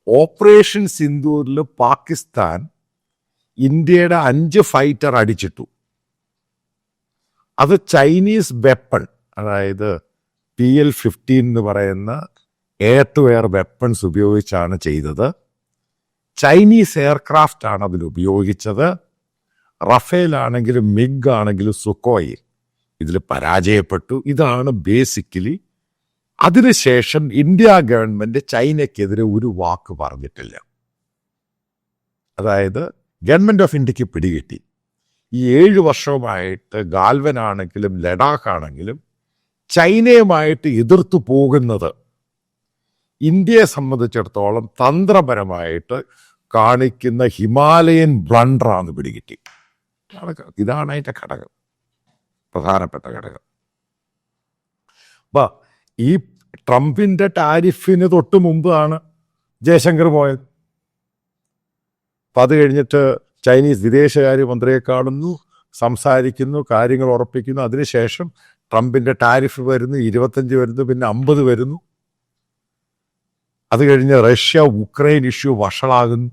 Operation സിന്ദൂരിൽ Pakistan ഇന്ത്യയുടെ 5 fighter അടിച്ചിട്ടു. അത് Chinese weapon, അതായത് PL-15 എന്ന് പറയുന്ന എയർ ടു എയർ വെപ്പൺസ് ഉപയോഗിച്ചാണ് ചെയ്തത്. ചൈനീസ് എയർക്രാഫ്റ്റ് ആണ് അതിൽ ഉപയോഗിച്ചത്. റഫേൽ ആണെങ്കിലും മിഗ് ആണെങ്കിലും സുക്കോയി ഇതിൽ പരാജയപ്പെട്ടു. ഇതാണ് ബേസിക്കലി. അതിനുശേഷം ഇന്ത്യ ഗവൺമെന്റ് ചൈനയ്ക്കെതിരെ ഒരു വാക്ക് പറഞ്ഞിട്ടില്ല. അതായത് ഗവൺമെന്റ് ഓഫ് ഇന്ത്യക്ക് പിടികിട്ടി ഈ 7 വർഷവുമായിട്ട് ഗാൽവൻ ആണെങ്കിലും ലഡാക്ക് ആണെങ്കിലും ചൈനയുമായിട്ട് എതിർത്തു പോകുന്നത് ഇന്ത്യയെ സംബന്ധിച്ചിടത്തോളം തന്ത്രപരമായിട്ട് കാണിക്കുന്ന ഹിമാലയൻ ബ്ലണ്ടറാന്ന് പിടികിട്ടി. ഇതാണ് അതിൻ്റെ ഘടകം, പ്രധാനപ്പെട്ട ഘടകം. അപ്പം ഈ ട്രംപിൻ്റെ ടാരിഫിന് തൊട്ട് മുമ്പാണ് ജയശങ്കർ പോയത്. അപ്പം അത് കഴിഞ്ഞിട്ട് ചൈനീസ് വിദേശകാര്യമന്ത്രിയെ കാണുന്നു, സംസാരിക്കുന്നു, കാര്യങ്ങൾ ഉറപ്പിക്കുന്നു. അതിനുശേഷം ട്രംപിൻ്റെ ടാരിഫ് വരുന്നു, 25 വരുന്നു, പിന്നെ 50 വരുന്നു. അത് കഴിഞ്ഞ് റഷ്യ ഉക്രൈൻ ഇഷ്യൂ വഷളാകുന്നു.